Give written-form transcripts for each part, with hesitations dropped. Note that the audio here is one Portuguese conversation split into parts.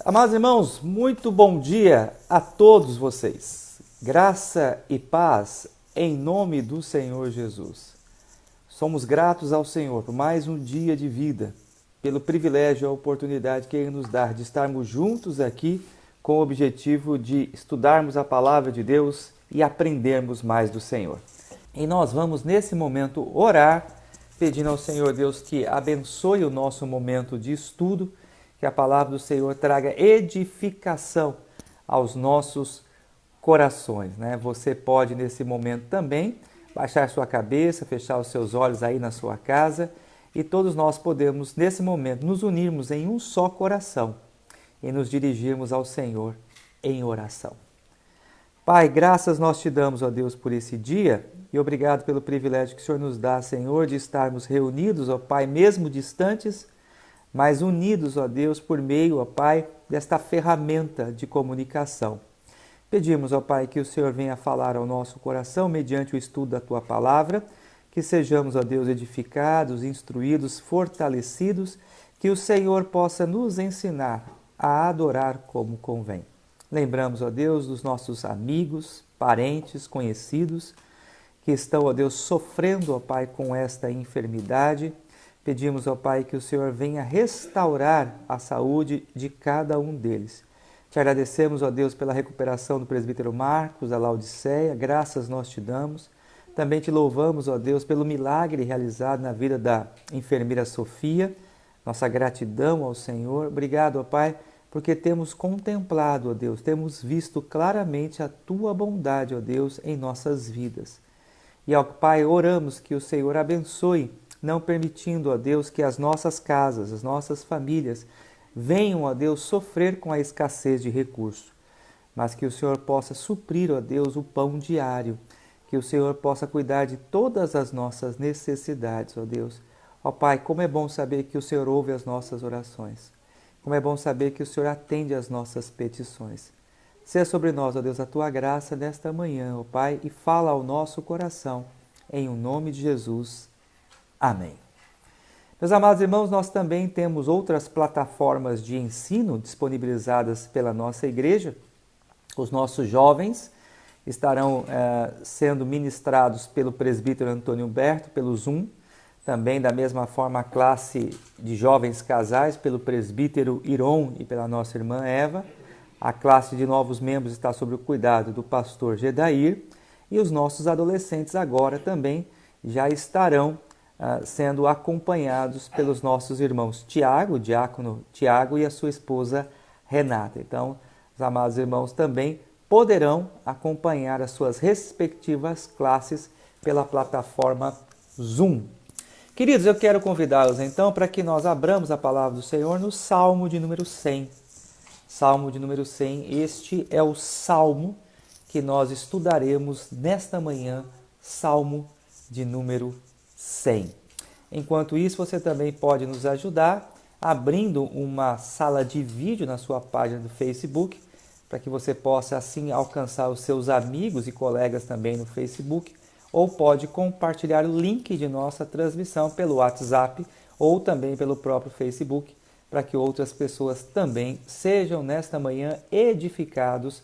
Amados irmãos, muito bom dia a todos vocês. Graça e paz em nome do Senhor Jesus. Somos gratos ao Senhor por mais um dia de vida, pelo privilégio e a oportunidade que Ele nos dá de estarmos juntos aqui com o objetivo de estudarmos a palavra de Deus e aprendermos mais do Senhor. E nós vamos nesse momento orar, pedindo ao Senhor Deus que abençoe o nosso momento de estudo, que a palavra do Senhor traga edificação aos nossos corações, né? Você pode nesse momento também baixar sua cabeça, fechar os seus olhos aí na sua casa e todos nós podemos nesse momento nos unirmos em um só coração e nos dirigirmos ao Senhor em oração. Pai, graças nós te damos, ó Deus, por esse dia e obrigado pelo privilégio que o Senhor nos dá, Senhor, de estarmos reunidos, ó Pai, mesmo distantes, mas unidos, ó Deus, por meio, ó Pai, desta ferramenta de comunicação. Pedimos, ó Pai, que o Senhor venha falar ao nosso coração mediante o estudo da Tua Palavra, que sejamos, ó Deus, edificados, instruídos, fortalecidos, que o Senhor possa nos ensinar a adorar como convém. Lembramos, ó Deus, dos nossos amigos, parentes, conhecidos, que estão, ó Deus, sofrendo, ó Pai, com esta enfermidade. Pedimos, ó Pai, que o Senhor venha restaurar a saúde de cada um deles. Te agradecemos, ó Deus, pela recuperação do presbítero Marcos, da Laodiceia, graças nós te damos. Também te louvamos, ó Deus, pelo milagre realizado na vida da enfermeira Sofia. Nossa gratidão ao Senhor. Obrigado, ó Pai, porque temos contemplado, ó Deus, temos visto claramente a Tua bondade, ó Deus, em nossas vidas. E, ó Pai, oramos que o Senhor abençoe, não permitindo, ó Deus, que as nossas casas, as nossas famílias venham, ó Deus, sofrer com a escassez de recursos, mas que o Senhor possa suprir, ó Deus, o pão diário, que o Senhor possa cuidar de todas as nossas necessidades, ó Deus. Ó Pai, como é bom saber que o Senhor ouve as nossas orações, como é bom saber que o Senhor atende às nossas petições. Seja sobre nós, ó Deus, a Tua graça nesta manhã, ó Pai, e fala ao nosso coração, em o nome de Jesus. Amém. Meus amados irmãos, nós também temos outras plataformas de ensino disponibilizadas pela nossa igreja. Os nossos jovens estarão sendo ministrados pelo presbítero Antônio Humberto, pelo Zoom. Também, da mesma forma, a classe de jovens casais, pelo presbítero Iron e pela nossa irmã Eva. A classe de novos membros está sob o cuidado do pastor Gedair. E os nossos adolescentes agora também já estarão sendo acompanhados pelos nossos irmãos Tiago, o diácono Tiago e a sua esposa Renata. Então, os amados irmãos também poderão acompanhar as suas respectivas classes pela plataforma Zoom. Queridos, eu quero convidá-los então para que nós abramos a palavra do Senhor no Salmo de número 100. Salmo de número 100, este é o Salmo que nós estudaremos nesta manhã, Salmo de número 100. Enquanto isso, você também pode nos ajudar abrindo uma sala de vídeo na sua página do Facebook, para que você possa assim alcançar os seus amigos e colegas também no Facebook, ou pode compartilhar o link de nossa transmissão pelo WhatsApp ou também pelo próprio Facebook, para que outras pessoas também sejam nesta manhã edificados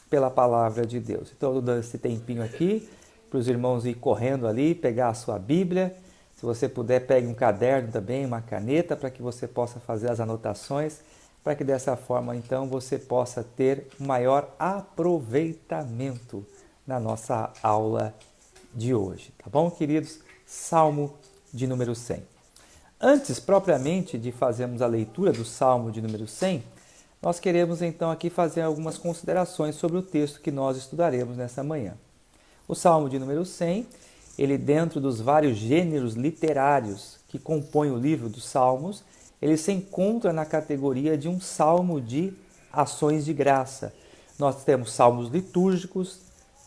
pela palavra de Deus. Então, eu estou dando esse tempinho aqui para os irmãos ir correndo ali, pegar a sua Bíblia. Se você puder, pegue um caderno também, uma caneta, para que você possa fazer as anotações, para que dessa forma, então, você possa ter um maior aproveitamento na nossa aula de hoje. Tá bom, queridos? Salmo de número 100. Antes, propriamente, de fazermos a leitura do Salmo de número 100, nós queremos, então, aqui fazer algumas considerações sobre o texto que nós estudaremos nessa manhã. O Salmo de número 100, ele dentro dos vários gêneros literários que compõem o livro dos Salmos, ele se encontra na categoria de um salmo de ações de graça. Nós temos salmos litúrgicos,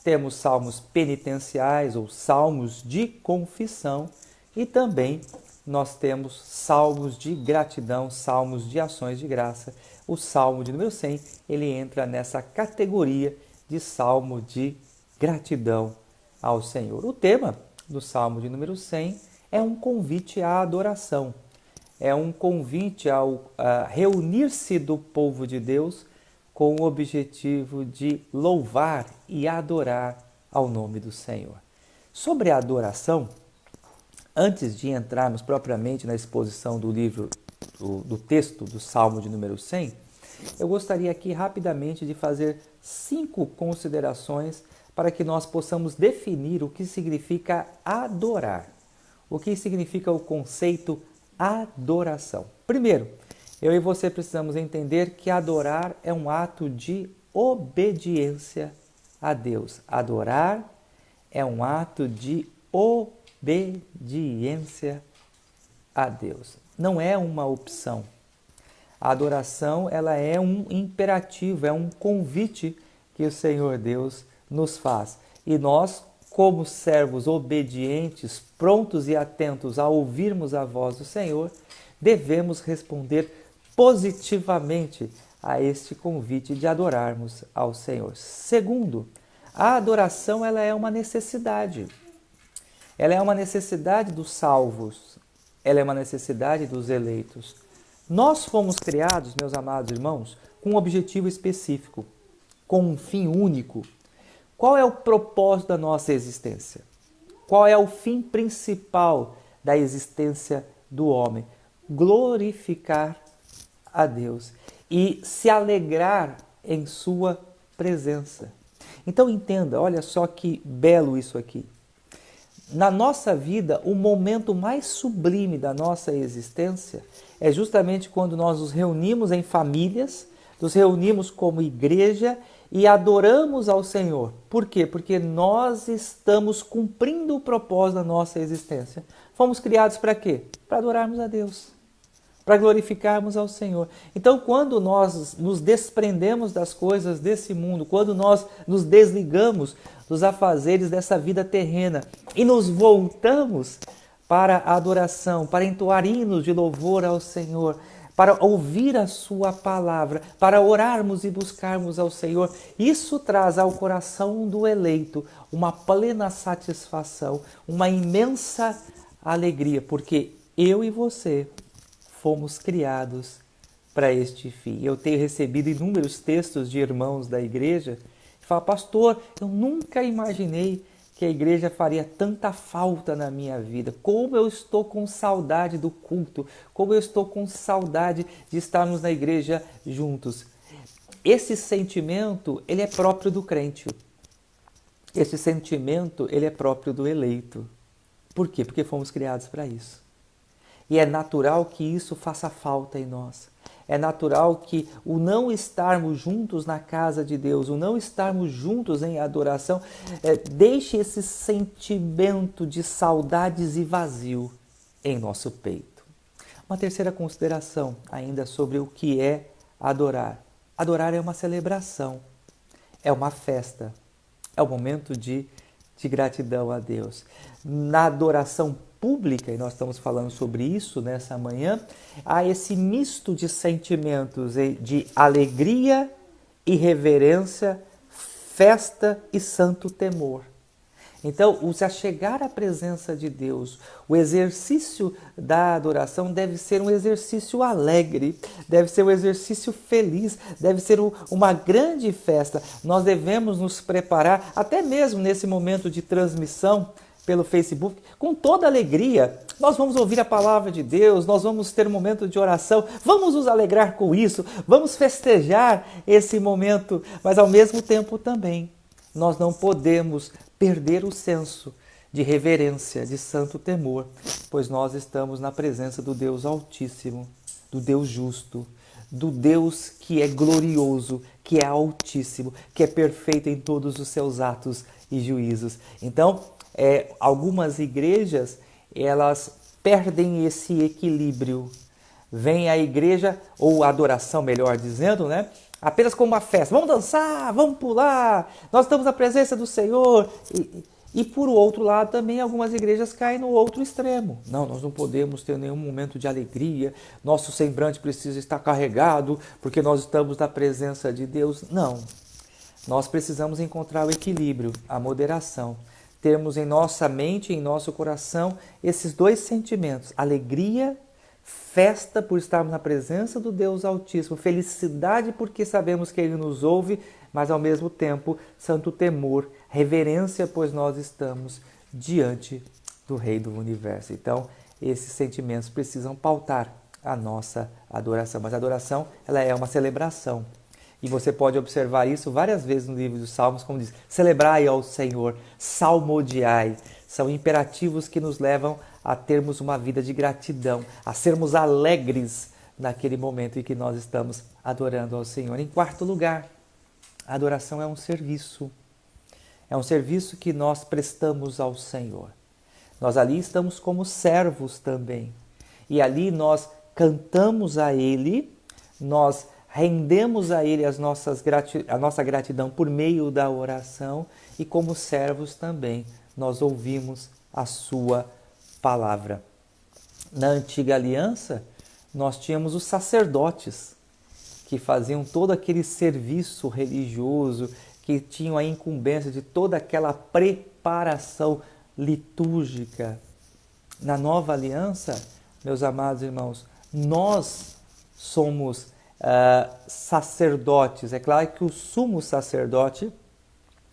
temos salmos penitenciais ou salmos de confissão e também nós temos salmos de gratidão, salmos de ações de graça. O Salmo de número 100, ele entra nessa categoria de salmo de gratidão ao Senhor. O tema do Salmo de número 100 é um convite à adoração. é um convite a reunir-se do povo de Deus com o objetivo de louvar e adorar ao nome do Senhor. Sobre a adoração, antes de entrarmos propriamente na exposição do livro, do texto do Salmo de número 100, eu gostaria aqui rapidamente de fazer 5 considerações para que nós possamos definir o que significa adorar. O que significa o conceito adoração. Primeiro, eu e você precisamos entender que adorar é um ato de obediência a Deus. Adorar é um ato de obediência a Deus. Não é uma opção. A adoração, ela é um imperativo, é um convite que o Senhor Deus nos faz. E nós, como servos obedientes, prontos e atentos a ouvirmos a voz do Senhor, devemos responder positivamente a este convite de adorarmos ao Senhor. Segundo, a adoração, ela é uma necessidade. Ela é uma necessidade dos salvos. Ela é uma necessidade dos eleitos. Nós fomos criados, meus amados irmãos, com um objetivo específico, com um fim único. Qual é o propósito da nossa existência? Qual é o fim principal da existência do homem? Glorificar a Deus e se alegrar em sua presença. Então entenda, olha só que belo isso aqui. Na nossa vida, o momento mais sublime da nossa existência é justamente quando nós nos reunimos em famílias, nos reunimos como igreja e adoramos ao Senhor. Por quê? Porque nós estamos cumprindo o propósito da nossa existência. Fomos criados para quê? Para adorarmos a Deus, para glorificarmos ao Senhor. Então, quando nós nos desprendemos das coisas desse mundo, quando nós nos desligamos dos afazeres dessa vida terrena e nos voltamos para a adoração, para entoar hinos de louvor ao Senhor, para ouvir a sua palavra, para orarmos e buscarmos ao Senhor, isso traz ao coração do eleito uma plena satisfação, uma imensa alegria, porque eu e você fomos criados para este fim. Eu tenho recebido inúmeros textos de irmãos da igreja que falam: pastor, eu nunca imaginei que a igreja faria tanta falta na minha vida. Como eu estou com saudade do culto, como eu estou com saudade de estarmos na igreja juntos. Esse sentimento, ele é próprio do crente. Esse sentimento, ele é próprio do eleito. Por quê? Porque fomos criados para isso. E é natural que isso faça falta em nós. É natural que o não estarmos juntos na casa de Deus, o não estarmos juntos em adoração, deixe esse sentimento de saudades e vazio em nosso peito. Uma terceira consideração ainda sobre o que é adorar. Adorar é uma celebração, é uma festa, é um momento de gratidão a Deus. Na adoração pública, e nós estamos falando sobre isso nessa manhã, há esse misto de sentimentos de alegria e reverência, festa e santo temor. Então, o se achegar à presença de Deus, o exercício da adoração deve ser um exercício alegre, deve ser um exercício feliz, deve ser uma grande festa. Nós devemos nos preparar, até mesmo nesse momento de transmissão pelo Facebook, com toda alegria. Nós vamos ouvir a palavra de Deus, nós vamos ter um momento de oração, vamos nos alegrar com isso, vamos festejar esse momento, mas ao mesmo tempo também nós não podemos perder o senso de reverência, de santo temor, pois nós estamos na presença do Deus Altíssimo, do Deus justo, do Deus que é glorioso, que é altíssimo, que é perfeito em todos os seus atos e juízos. Então, algumas igrejas, elas perdem esse equilíbrio. Vem a igreja, ou a adoração, melhor dizendo, né? Apenas como uma festa. Vamos dançar, vamos pular, nós estamos na presença do Senhor. E por outro lado também algumas igrejas caem no outro extremo. Não, nós não podemos ter nenhum momento de alegria, nosso semblante precisa estar carregado, porque nós estamos na presença de Deus. Não, nós precisamos encontrar o equilíbrio, a moderação. Termos em nossa mente, em nosso coração, esses dois sentimentos, alegria, festa por estarmos na presença do Deus Altíssimo, felicidade porque sabemos que Ele nos ouve, mas ao mesmo tempo santo temor, reverência, pois nós estamos diante do Rei do Universo. Então, esses sentimentos precisam pautar a nossa adoração. Mas a adoração, ela é uma celebração. E você pode observar isso várias vezes no livro dos Salmos, como diz, celebrai ao Senhor, salmodiai. São imperativos que nos levam a termos uma vida de gratidão, a sermos alegres naquele momento em que nós estamos adorando ao Senhor. Em quarto lugar, a adoração é um serviço. É um serviço que nós prestamos ao Senhor. Nós ali estamos como servos também. E ali nós cantamos a Ele, nós rendemos a Ele a nossa gratidão por meio da oração e como servos também nós ouvimos a Sua palavra. Na antiga aliança, nós tínhamos os sacerdotes que faziam todo aquele serviço religioso, que tinham a incumbência de toda aquela preparação litúrgica. Na nova aliança, meus amados irmãos, nós somos sacerdotes. É claro que o sumo sacerdote,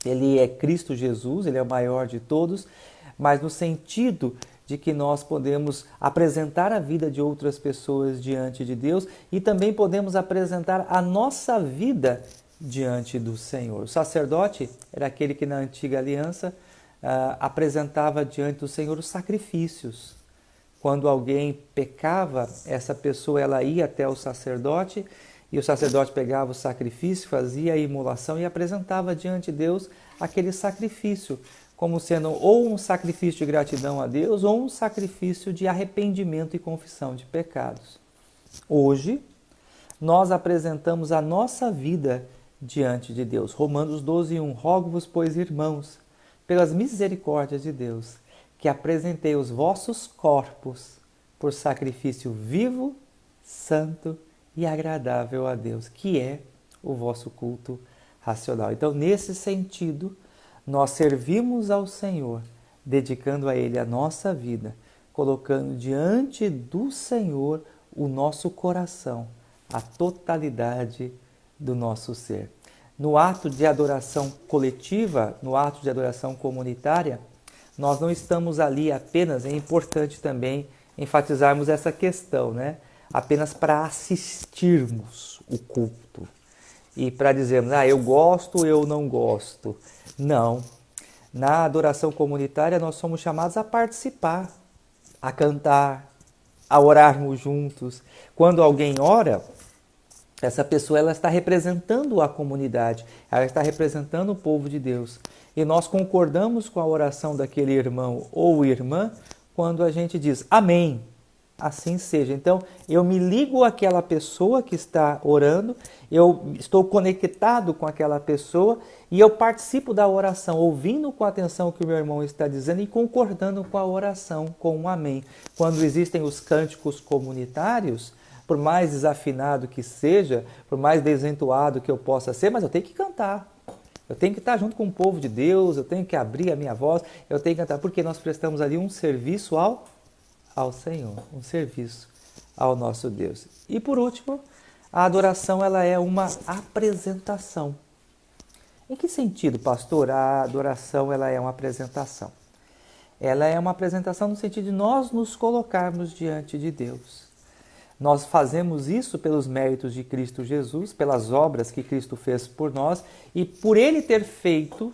ele é Cristo Jesus, ele é o maior de todos, mas no sentido de que nós podemos apresentar a vida de outras pessoas diante de Deus e também podemos apresentar a nossa vida diante do Senhor. O sacerdote era aquele que na antiga aliança apresentava diante do Senhor os sacrifícios. Quando alguém pecava, essa pessoa ela ia até o sacerdote e o sacerdote pegava o sacrifício, fazia a imolação e apresentava diante de Deus aquele sacrifício, como sendo ou um sacrifício de gratidão a Deus ou um sacrifício de arrependimento e confissão de pecados. Hoje, nós apresentamos a nossa vida diante de Deus. Romanos 12:1, rogo-vos, pois, irmãos, pelas misericórdias de Deus, que apresentei os vossos corpos por sacrifício vivo, santo e agradável a Deus, que é o vosso culto racional. Então, nesse sentido, nós servimos ao Senhor, dedicando a Ele a nossa vida, colocando diante do Senhor o nosso coração, a totalidade do nosso ser. No ato de adoração coletiva, no ato de adoração comunitária, nós não estamos ali apenas, é importante também enfatizarmos essa questão, né? Apenas para assistirmos o culto e para dizermos, eu gosto, eu não gosto. Não. Na adoração comunitária nós somos chamados a participar, a cantar, a orarmos juntos. Quando alguém ora, essa pessoa ela está representando a comunidade, ela está representando o povo de Deus. E nós concordamos com a oração daquele irmão ou irmã quando a gente diz amém, assim seja. Então, eu me ligo àquela pessoa que está orando, eu estou conectado com aquela pessoa e eu participo da oração, ouvindo com atenção o que o meu irmão está dizendo e concordando com a oração, com um amém. Quando existem os cânticos comunitários, por mais desafinado que seja, por mais desentoado que eu possa ser, mas eu tenho que cantar. Eu tenho que estar junto com o povo de Deus, eu tenho que abrir a minha voz, eu tenho que cantar, porque nós prestamos ali um serviço ao Senhor, um serviço ao nosso Deus. E por último, a adoração ela é uma apresentação. Em que sentido, pastor, a adoração ela é uma apresentação? Ela é uma apresentação no sentido de nós nos colocarmos diante de Deus. Nós fazemos isso pelos méritos de Cristo Jesus, pelas obras que Cristo fez por nós e por Ele ter feito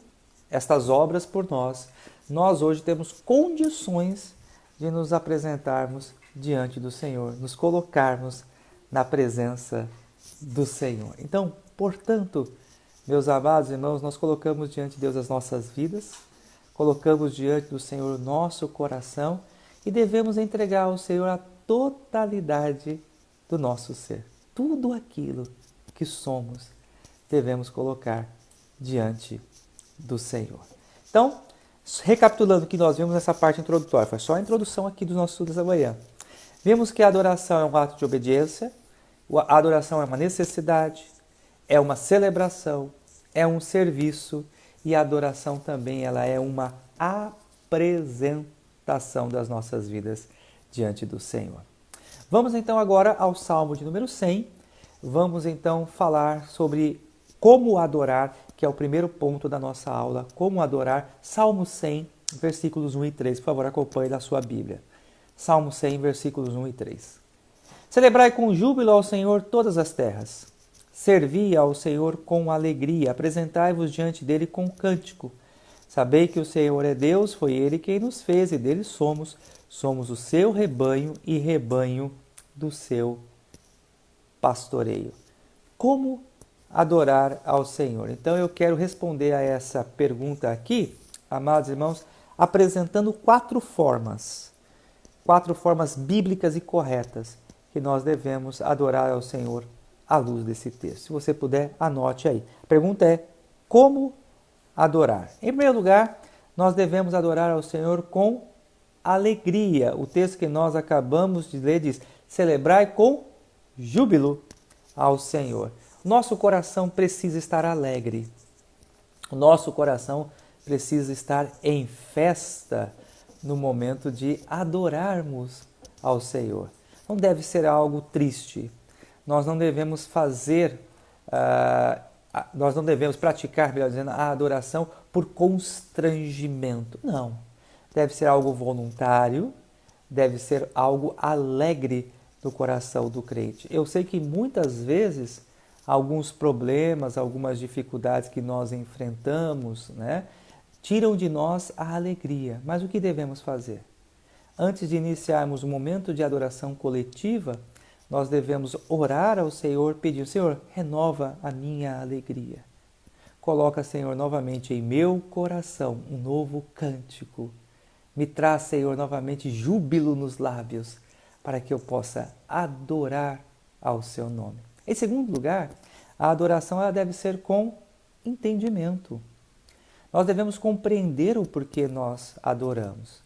estas obras por nós, nós hoje temos condições de nos apresentarmos diante do Senhor, nos colocarmos na presença do Senhor. Então, portanto, meus amados irmãos, nós colocamos diante de Deus as nossas vidas, colocamos diante do Senhor o nosso coração e devemos entregar ao Senhor a totalidade do nosso ser. Tudo aquilo que somos, devemos colocar diante do Senhor. Então, recapitulando o que nós vimos nessa parte introdutória, foi só a introdução aqui do nosso estudo dessa manhã. Vimos que a adoração é um ato de obediência, a adoração é uma necessidade, é uma celebração, é um serviço e a adoração também ela é uma apresentação das nossas vidas diante do Senhor. Vamos então agora ao Salmo de número 100. Vamos então falar sobre como adorar, que é o primeiro ponto da nossa aula. Como adorar, Salmo 100, versículos 1 e 3. Por favor, acompanhe na sua Bíblia. Salmo 100, versículos 1 e 3. Celebrai com júbilo ao Senhor todas as terras. Servi ao Senhor com alegria. Apresentai-vos diante dele com cântico. Sabei que o Senhor é Deus, foi Ele quem nos fez e dele somos. Somos o seu rebanho e rebanho do seu pastoreio. Como adorar ao Senhor? Então eu quero responder a essa pergunta aqui, amados irmãos, apresentando quatro formas bíblicas e corretas que nós devemos adorar ao Senhor à luz desse texto. Se você puder, anote aí. A pergunta é: como adorar? Em primeiro lugar, nós devemos adorar ao Senhor com alegria. O texto que nós acabamos de ler diz: celebrai com júbilo ao Senhor. Nosso coração precisa estar alegre. O nosso coração precisa estar em festa no momento de adorarmos ao Senhor. Não deve ser algo triste. Nós não devemos praticar, melhor dizendo, a adoração por constrangimento. Não. Deve ser algo voluntário, deve ser algo alegre do coração do crente. Eu sei que muitas vezes alguns problemas, algumas dificuldades que nós enfrentamos, tiram de nós a alegria. Mas o que devemos fazer? Antes de iniciarmos um momento de adoração coletiva, nós devemos orar ao Senhor, pedir: Senhor, renova a minha alegria. Coloca, Senhor, novamente em meu coração um novo cântico. Me traz, Senhor, novamente júbilo nos lábios, para que eu possa adorar ao seu nome. Em segundo lugar, a adoração ela deve ser com entendimento. Nós devemos compreender o porquê nós adoramos.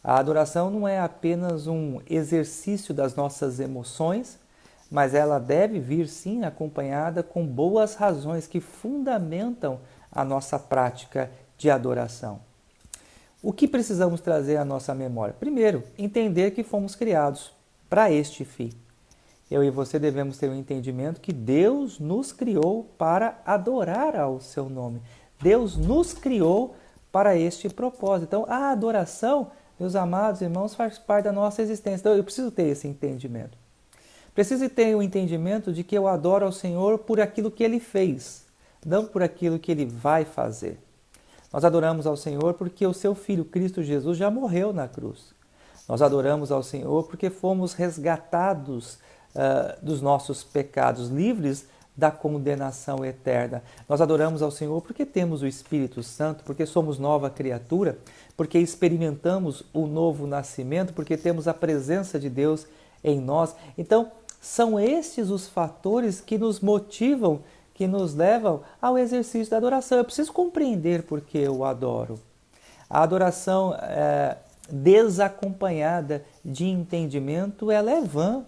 A adoração não é apenas um exercício das nossas emoções, mas ela deve vir, sim, acompanhada com boas razões que fundamentam a nossa prática de adoração. O que precisamos trazer à nossa memória? Primeiro, entender que fomos criados para este fim. Eu e você devemos ter um entendimento que Deus nos criou para adorar ao seu nome. Deus nos criou para este propósito. Então, a adoração, meus amados irmãos, faz parte da nossa existência. Então, eu preciso ter esse entendimento. Preciso ter o entendimento de que eu adoro ao Senhor por aquilo que Ele fez, não por aquilo que Ele vai fazer. Nós adoramos ao Senhor porque o seu Filho, Cristo Jesus, já morreu na cruz. Nós adoramos ao Senhor porque fomos resgatados dos nossos pecados, livres da condenação eterna. Nós adoramos ao Senhor porque temos o Espírito Santo, porque somos nova criatura, porque experimentamos o novo nascimento, porque temos a presença de Deus em nós. Então, são estes os fatores que nos motivam, que nos levam ao exercício da adoração. Eu preciso compreender por que eu adoro. A adoração desacompanhada de entendimento, ela é vã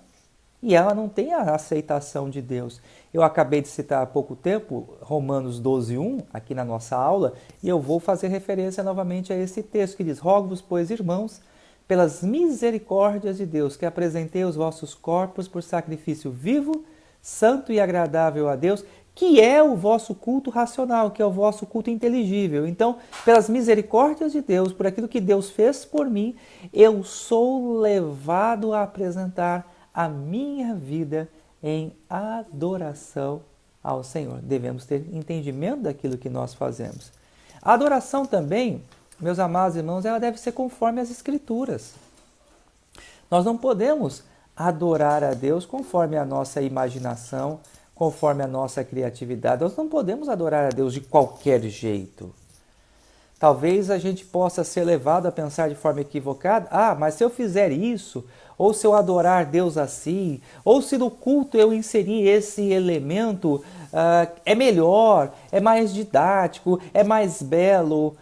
e ela não tem a aceitação de Deus. Eu acabei de citar há pouco tempo Romanos 12:1 aqui na nossa aula, e eu vou fazer referência novamente a esse texto que diz: rogo-vos, pois, irmãos, pelas misericórdias de Deus, que apresentei os vossos corpos por sacrifício vivo, santo e agradável a Deus, que é o vosso culto racional, que é o vosso culto inteligível. Então, pelas misericórdias de Deus, por aquilo que Deus fez por mim, eu sou levado a apresentar a minha vida em adoração ao Senhor. Devemos ter entendimento daquilo que nós fazemos. A adoração também, meus amados irmãos, ela deve ser conforme as Escrituras. Nós não podemos adorar a Deus conforme a nossa imaginação, conforme a nossa criatividade. Nós não podemos adorar a Deus de qualquer jeito. Talvez a gente possa ser levado a pensar de forma equivocada: mas se eu fizer isso, ou se eu adorar Deus assim, ou se no culto eu inserir esse elemento, é melhor, é mais didático, é mais belo.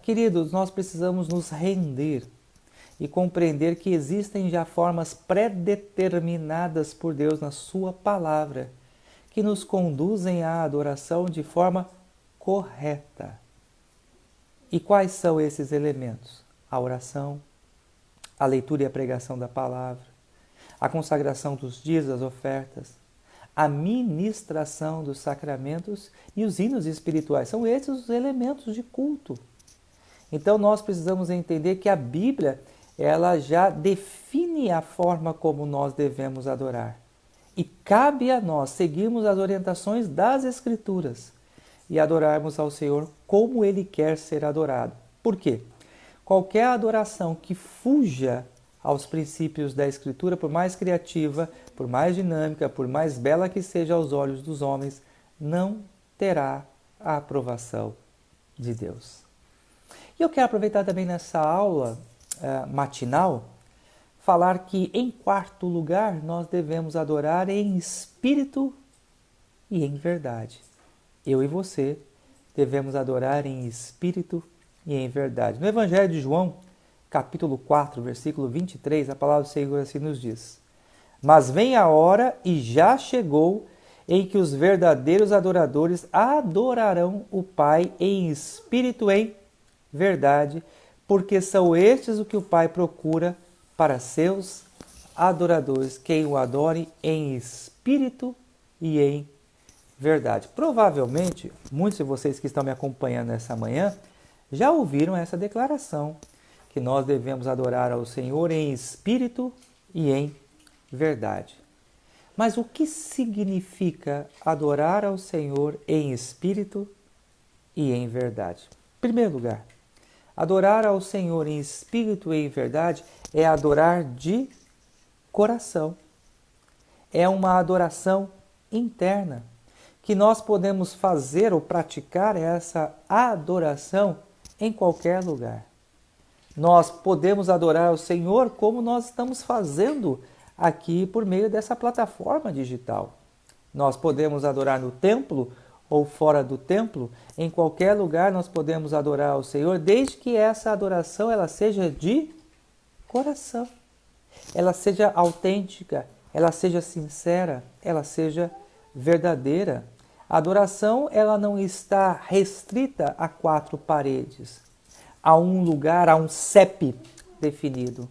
Queridos, nós precisamos nos render e compreender que existem já formas pré-determinadas por Deus na sua palavra, que nos conduzem à adoração de forma correta. E quais são esses elementos? A oração, a leitura e a pregação da palavra, a consagração dos dias, das ofertas, a ministração dos sacramentos e os hinos espirituais. São esses os elementos de culto. Então nós precisamos entender que a Bíblia, ela já define a forma como nós devemos adorar. E cabe a nós seguirmos as orientações das Escrituras e adorarmos ao Senhor como Ele quer ser adorado. Por quê? Qualquer adoração que fuja aos princípios da Escritura, por mais criativa, por mais dinâmica, por mais bela que seja aos olhos dos homens, não terá a aprovação de Deus. E eu quero aproveitar também nessa aula matinal, falar que, em quarto lugar, nós devemos adorar em espírito e em verdade. Eu e você devemos adorar em espírito e em verdade. No Evangelho de João, capítulo 4, versículo 23, a palavra do Senhor assim nos diz: Mas vem a hora, e já chegou, em que os verdadeiros adoradores adorarão o Pai em espírito e em verdade, porque são estes o que o Pai procura para seus adoradores, quem o adore em espírito e em verdade. Provavelmente, muitos de vocês que estão me acompanhando nessa manhã já ouviram essa declaração, que nós devemos adorar ao Senhor em espírito e em verdade. Mas o que significa adorar ao Senhor em espírito e em verdade? Em primeiro lugar, adorar ao Senhor em espírito e em verdade é adorar de coração. É uma adoração interna, que nós podemos fazer ou praticar essa adoração em qualquer lugar. Nós podemos adorar o Senhor como nós estamos fazendo aqui por meio dessa plataforma digital. Nós podemos adorar no templo ou fora do templo, em qualquer lugar nós podemos adorar ao Senhor, desde que essa adoração ela seja de coração, ela seja autêntica, ela seja sincera, ela seja verdadeira. A adoração ela não está restrita a quatro paredes, a um lugar, a um CEP definido.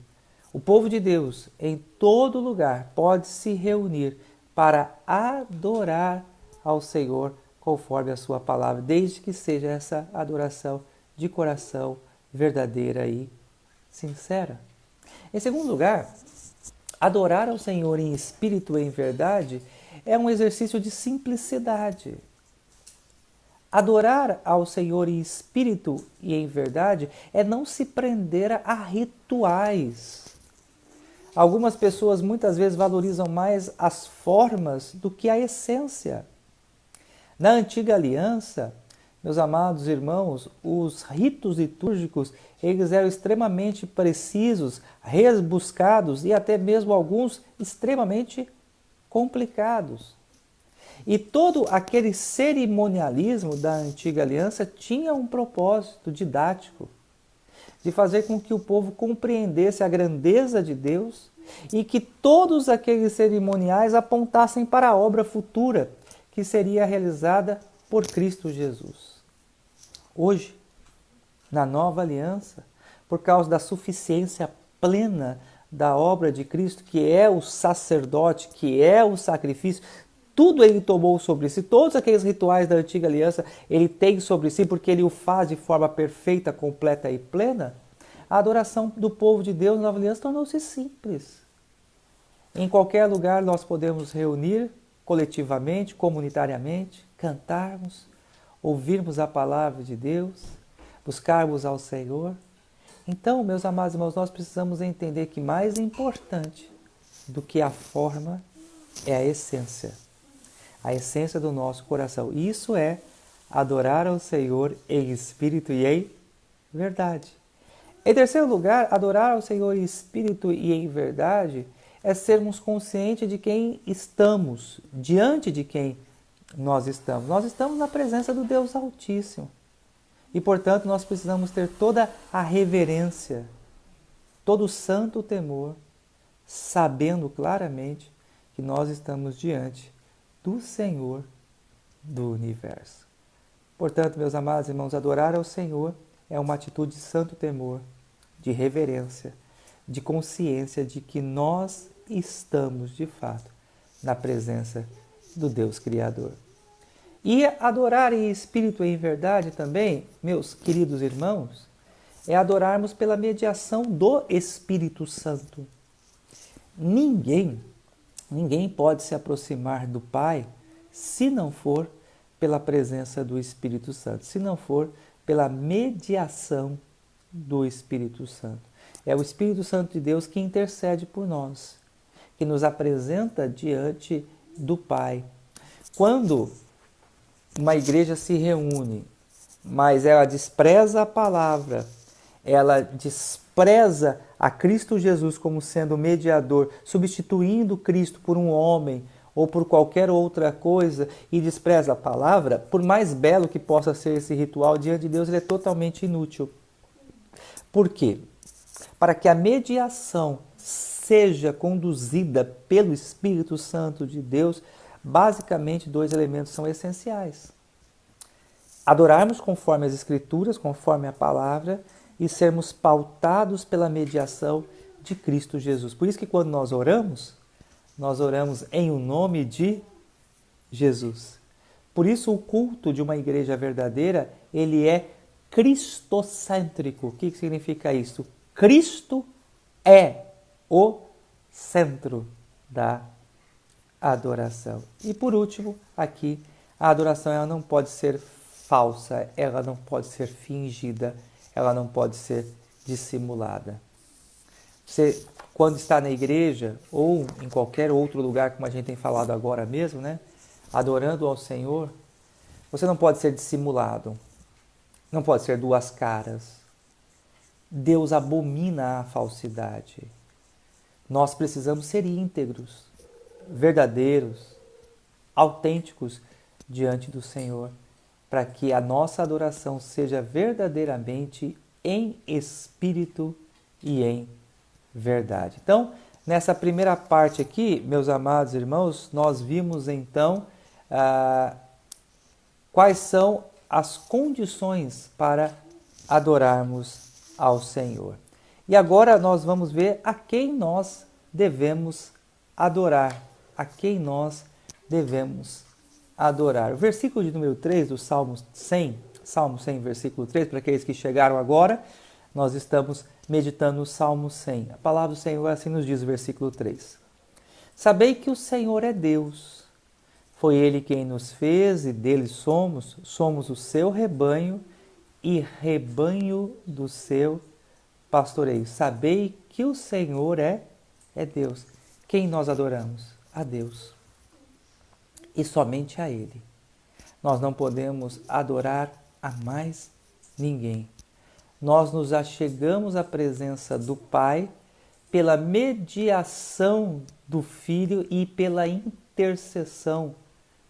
O povo de Deus, em todo lugar, pode se reunir para adorar ao Senhor conforme a sua palavra, desde que seja essa adoração de coração verdadeira e sincera. Em segundo lugar, adorar ao Senhor em espírito e em verdade é um exercício de simplicidade. Adorar ao Senhor em espírito e em verdade é não se prender a rituais. Algumas pessoas muitas vezes valorizam mais as formas do que a essência. Na antiga aliança, meus amados irmãos, os ritos litúrgicos eles eram extremamente precisos, rebuscados e até mesmo alguns extremamente complicados. E todo aquele cerimonialismo da antiga aliança tinha um propósito didático, de fazer com que o povo compreendesse a grandeza de Deus e que todos aqueles cerimoniais apontassem para a obra futura que seria realizada por Cristo Jesus. Hoje, na nova aliança, por causa da suficiência plena da obra de Cristo, que é o sacerdote, que é o sacrifício, tudo ele tomou sobre si, todos aqueles rituais da antiga aliança ele tem sobre si, porque ele o faz de forma perfeita, completa e plena. A adoração do povo de Deus na nova aliança tornou-se simples. Em qualquer lugar nós podemos reunir coletivamente, comunitariamente, cantarmos, ouvirmos a palavra de Deus, buscarmos ao Senhor. Então, meus amados irmãos, nós precisamos entender que mais importante do que a forma é a essência do nosso coração. Isso é adorar ao Senhor em espírito e em verdade. Em terceiro lugar, adorar ao Senhor em espírito e em verdade é sermos conscientes de quem estamos, diante de quem nós estamos. Nós estamos na presença do Deus Altíssimo. E, portanto, nós precisamos ter toda a reverência, todo o santo temor, sabendo claramente que nós estamos diante do Senhor do universo. Portanto, meus amados irmãos, adorar ao Senhor é uma atitude de santo temor, de reverência, de consciência de que nós estamos de fato na presença do Deus Criador. E adorar em espírito e em verdade também, meus queridos irmãos, é adorarmos pela mediação do Espírito Santo. Ninguém pode se aproximar do Pai se não for pela presença do Espírito Santo, se não for pela mediação do Espírito Santo. É o Espírito Santo de Deus que intercede por nós, que nos apresenta diante do Pai. Quando uma igreja se reúne, mas ela despreza a palavra, ela despreza a Cristo Jesus como sendo mediador, substituindo Cristo por um homem ou por qualquer outra coisa e despreza a palavra, por mais belo que possa ser esse ritual, diante de Deus ele é totalmente inútil. Por quê? Para que a mediação seja conduzida pelo Espírito Santo de Deus, basicamente 2 elementos são essenciais. Adorarmos conforme as Escrituras, conforme a palavra, e sermos pautados pela mediação de Cristo Jesus. Por isso que quando nós oramos em o nome de Jesus. Por isso o culto de uma igreja verdadeira, ele é cristocêntrico. O que significa isso? Cristo é o centro da adoração. E por último, aqui, a adoração ela não pode ser falsa, ela não pode ser fingida, ela não pode ser dissimulada. Você, quando está na igreja ou em qualquer outro lugar, como a gente tem falado agora mesmo, né, adorando ao Senhor, você não pode ser dissimulado, não pode ser duas caras. Deus abomina a falsidade. Nós precisamos ser íntegros, verdadeiros, autênticos diante do Senhor, para que a nossa adoração seja verdadeiramente em espírito e em verdade. Então, nessa primeira parte aqui, meus amados irmãos, nós vimos então quais são as condições para adorarmos ao Senhor. E agora nós vamos ver a quem nós devemos adorar, a quem nós devemos adorar. O versículo de número 3 do Salmo 100, versículo 3, para aqueles que chegaram agora, nós estamos meditando no Salmo 100. A palavra do Senhor assim nos diz o versículo 3. Sabei que o Senhor é Deus. Foi Ele quem nos fez e dele somos o seu rebanho e rebanho do seu pastoreio. Sabei que o Senhor é Deus. Quem nós adoramos? A Deus. E somente a Ele. Nós não podemos adorar a mais ninguém. Nós nos achegamos à presença do Pai pela mediação do Filho e pela intercessão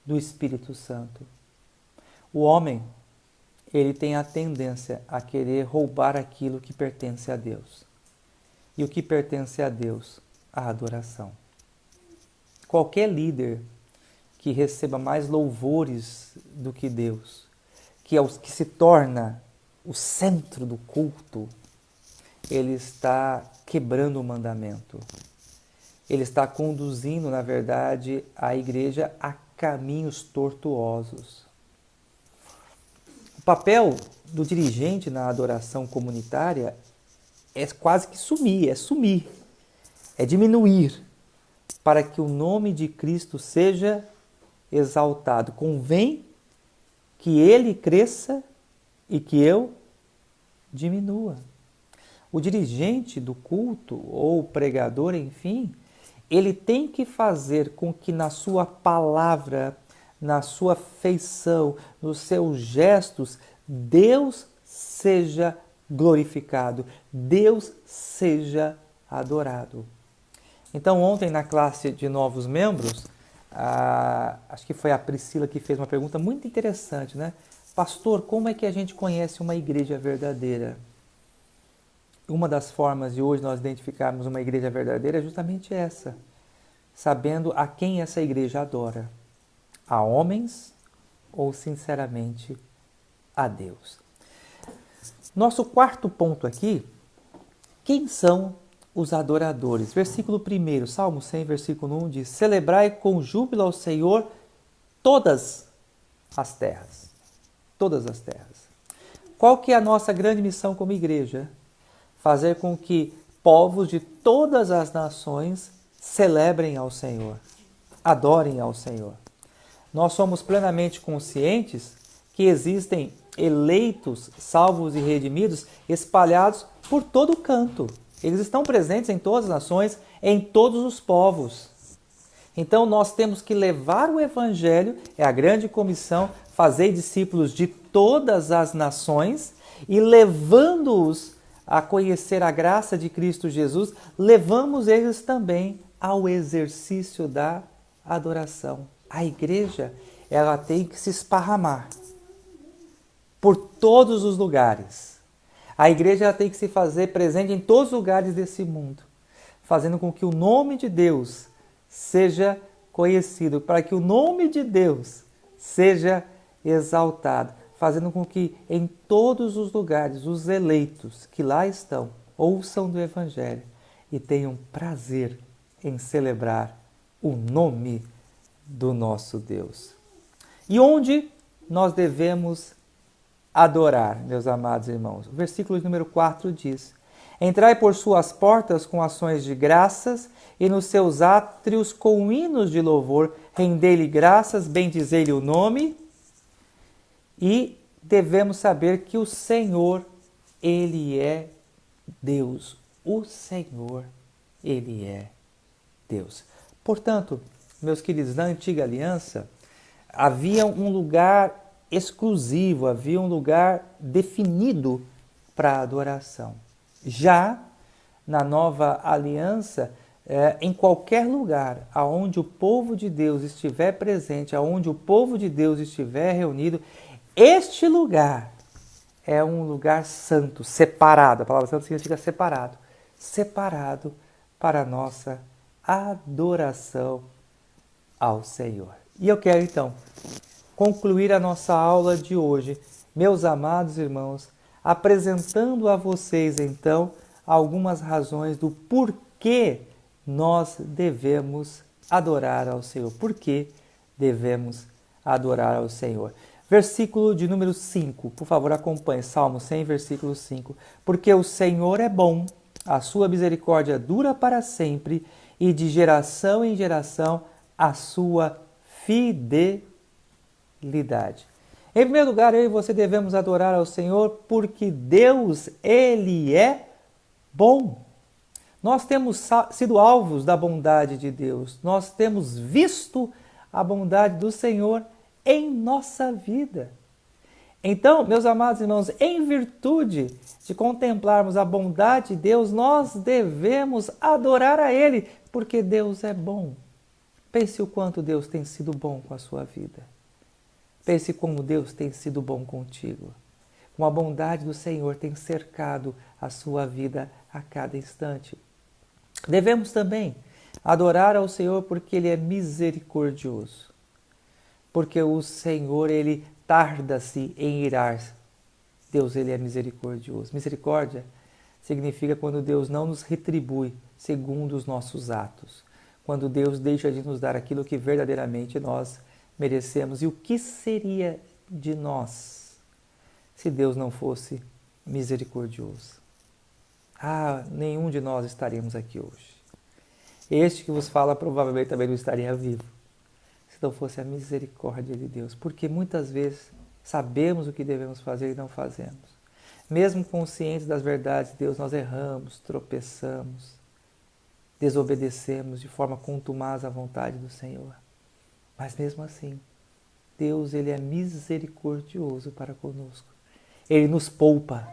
do Espírito Santo. O homem, ele tem a tendência a querer roubar aquilo que pertence a Deus. E o que pertence a Deus? A adoração. Qualquer líder que receba mais louvores do que Deus, que se torna o centro do culto, ele está quebrando o mandamento. Ele está conduzindo, na verdade, a igreja a caminhos tortuosos. O papel do dirigente na adoração comunitária é quase que sumir, é diminuir, para que o nome de Cristo seja exaltado. Convém que ele cresça e que eu diminua. O dirigente do culto, ou o pregador, enfim, ele tem que fazer com que na sua palavra, na sua feição, nos seus gestos, Deus seja glorificado, Deus seja adorado. Então, ontem na classe de novos membros, acho que foi a Priscila que fez uma pergunta muito interessante, né? Pastor, como é que a gente conhece uma igreja verdadeira? Uma das formas de hoje nós identificarmos uma igreja verdadeira é justamente essa, sabendo a quem essa igreja adora. A homens ou, sinceramente, a Deus. Nosso quarto ponto aqui, quem são os adoradores. Versículo 1, Salmo 100, versículo 1 diz: celebrai com júbilo ao Senhor todas as terras. Todas as terras. Qual que é a nossa grande missão como igreja? Fazer com que povos de todas as nações celebrem ao Senhor, adorem ao Senhor. Nós somos plenamente conscientes que existem eleitos, salvos e redimidos espalhados por todo canto. Eles estão presentes em todas as nações, em todos os povos. Então nós temos que levar o Evangelho, é a grande comissão, fazer discípulos de todas as nações e levando-os a conhecer a graça de Cristo Jesus, levamos eles também ao exercício da adoração. A igreja, ela tem que se esparramar por todos os lugares. A igreja ela tem que se fazer presente em todos os lugares desse mundo, fazendo com que o nome de Deus seja conhecido, para que o nome de Deus seja exaltado, fazendo com que em todos os lugares os eleitos que lá estão ouçam do Evangelho e tenham prazer em celebrar o nome do nosso Deus. E onde nós devemos adorar, meus amados irmãos? O versículo número 4 diz: entrai por suas portas com ações de graças e nos seus átrios com hinos de louvor, rendei-lhe graças, bendizei-lhe o nome. E devemos saber que o Senhor, Ele é Deus. O Senhor, Ele é Deus. Portanto, meus queridos, na antiga aliança, havia um lugar exclusivo, havia um lugar definido para a adoração. Já na nova aliança, em qualquer lugar aonde o povo de Deus estiver presente, aonde o povo de Deus estiver reunido, este lugar é um lugar santo, separado. A palavra santo significa separado. Separado para a nossa adoração ao Senhor. E eu quero então concluir a nossa aula de hoje, meus amados irmãos, apresentando a vocês então algumas razões do porquê nós devemos adorar ao Senhor. Por que devemos adorar ao Senhor? Versículo de número 5, por favor acompanhe, Salmo 100, versículo 5. Porque o Senhor é bom, a sua misericórdia dura para sempre, e de geração em geração a sua fidelidade. Em primeiro lugar, eu e você devemos adorar ao Senhor porque Deus, Ele é bom. Nós temos sido alvos da bondade de Deus, nós temos visto a bondade do Senhor em nossa vida. Então, meus amados irmãos, em virtude de contemplarmos a bondade de Deus, nós devemos adorar a Ele, porque Deus é bom. Pense o quanto Deus tem sido bom com a sua vida. Pense como Deus tem sido bom contigo. Como a bondade do Senhor tem cercado a sua vida a cada instante. Devemos também adorar ao Senhor porque Ele é misericordioso. Porque o Senhor, Ele tarda-se em irar-se. Deus, Ele é misericordioso. Misericórdia significa quando Deus não nos retribui segundo os nossos atos. Quando Deus deixa de nos dar aquilo que verdadeiramente nós merecemos. E o que seria de nós se Deus não fosse misericordioso? Nenhum de nós estaríamos aqui hoje. Este que vos fala provavelmente também não estaria vivo, se não fosse a misericórdia de Deus. Porque muitas vezes sabemos o que devemos fazer e não fazemos. Mesmo conscientes das verdades de Deus, nós erramos, tropeçamos, desobedecemos de forma contumaz à vontade do Senhor. Mas mesmo assim, Deus, Ele é misericordioso para conosco. Ele nos poupa,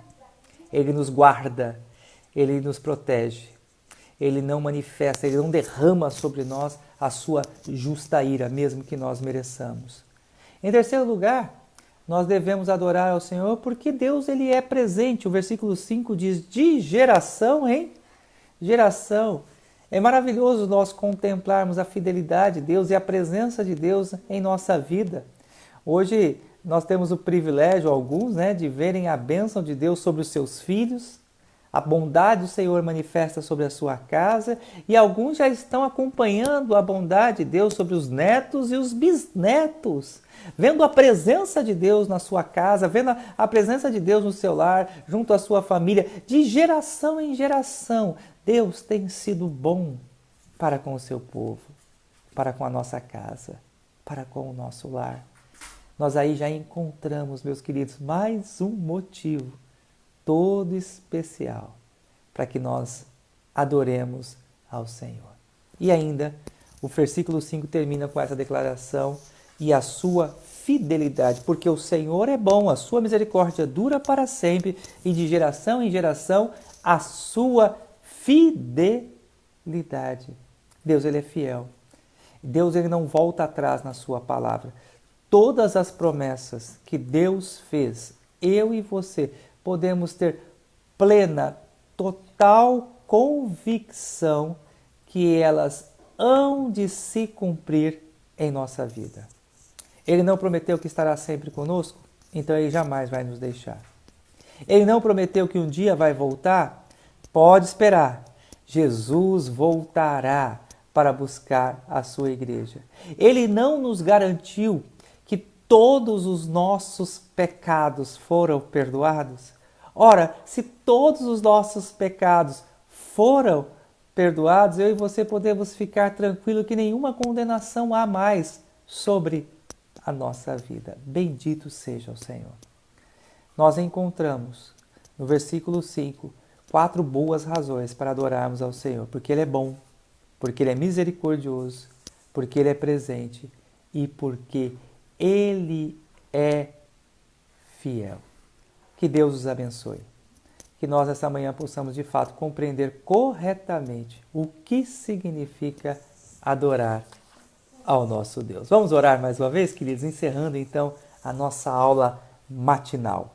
Ele nos guarda, Ele nos protege. Ele não manifesta, Ele não derrama sobre nós a sua justa ira, mesmo que nós mereçamos. Em terceiro lugar, nós devemos adorar ao Senhor porque Deus, Ele é presente. O versículo 5 diz, de geração em geração. É maravilhoso nós contemplarmos a fidelidade de Deus e a presença de Deus em nossa vida. Hoje nós temos o privilégio, alguns, de verem a bênção de Deus sobre os seus filhos, A bondade do Senhor manifesta sobre a sua casa e alguns já estão acompanhando a bondade de Deus sobre os netos e os bisnetos, vendo a presença de Deus na sua casa, vendo a presença de Deus no seu lar, junto à sua família, de geração em geração. Deus tem sido bom para com o seu povo, para com a nossa casa, para com o nosso lar. Nós aí já encontramos, meus queridos, mais um motivo todo especial para que nós adoremos ao Senhor. E ainda, o versículo 5 termina com essa declaração: e a sua fidelidade, porque o Senhor é bom, a sua misericórdia dura para sempre, e de geração em geração a sua fidelidade. Deus, Ele é fiel. Deus, Ele não volta atrás na sua palavra. Todas as promessas que Deus fez, eu e você podemos ter plena, total convicção que elas hão de se cumprir em nossa vida. Ele não prometeu que estará sempre conosco, então Ele jamais vai nos deixar. Ele não prometeu que um dia vai voltar? Pode esperar. Jesus voltará para buscar a sua igreja. Ele não nos garantiu que todos os nossos pecados foram perdoados? Ora, se todos os nossos pecados foram perdoados, eu e você podemos ficar tranquilos que nenhuma condenação há mais sobre a nossa vida. Bendito seja o Senhor. Nós encontramos no versículo 5 4 boas razões para adorarmos ao Senhor. Porque Ele é bom, porque Ele é misericordioso, porque Ele é presente e porque Ele é fiel. Que Deus os abençoe. Que nós essa manhã possamos de fato compreender corretamente o que significa adorar ao nosso Deus. Vamos orar mais uma vez, queridos, encerrando então a nossa aula matinal.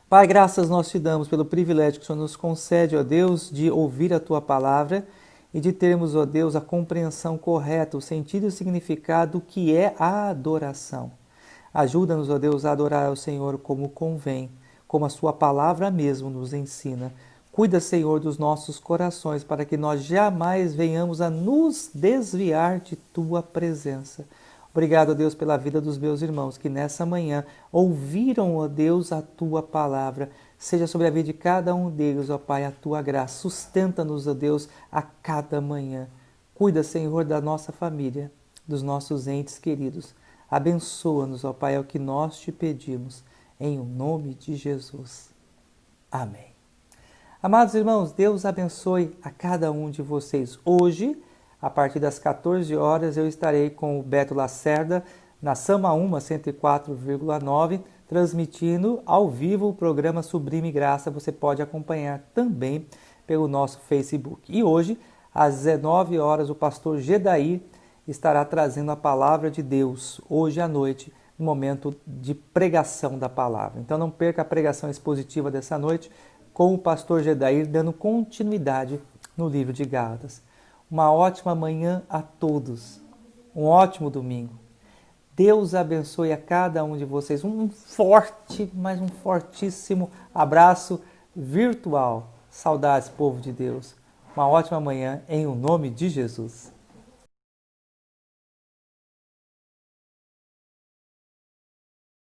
Pai, graças nós te damos pelo privilégio que o Senhor nos concede, ó Deus, de ouvir a Tua palavra e de termos, ó Deus, a compreensão correta, o sentido e o significado do que é a adoração. Ajuda-nos, ó Deus, a adorar ao Senhor como convém, como a Sua palavra mesmo nos ensina. Cuida, Senhor, dos nossos corações para que nós jamais venhamos a nos desviar de Tua presença. Obrigado, ó Deus, pela vida dos meus irmãos que nessa manhã ouviram, ó Deus, a Tua palavra. Seja sobre a vida de cada um deles, ó Pai, a Tua graça. Sustenta-nos, ó Deus, a cada manhã. Cuida, Senhor, da nossa família, dos nossos entes queridos. Abençoa-nos, ó Pai, é o que nós te pedimos, em o nome de Jesus. Amém. Amados irmãos, Deus abençoe a cada um de vocês. Hoje, a partir das 14 horas, eu estarei com o Beto Lacerda, na Samaúma 104,9, transmitindo ao vivo o programa Sublime Graça. Você pode acompanhar também pelo nosso Facebook. E hoje, às 19 horas, o pastor Gedair estará trazendo a palavra de Deus hoje à noite, no momento de pregação da palavra. Então não perca a pregação expositiva dessa noite com o pastor Gedair, dando continuidade no livro de Gálatas. Uma ótima manhã a todos, um ótimo domingo. Deus abençoe a cada um de vocês. Um forte, mas um fortíssimo abraço virtual. Saudades, povo de Deus. Uma ótima manhã em o nome de Jesus.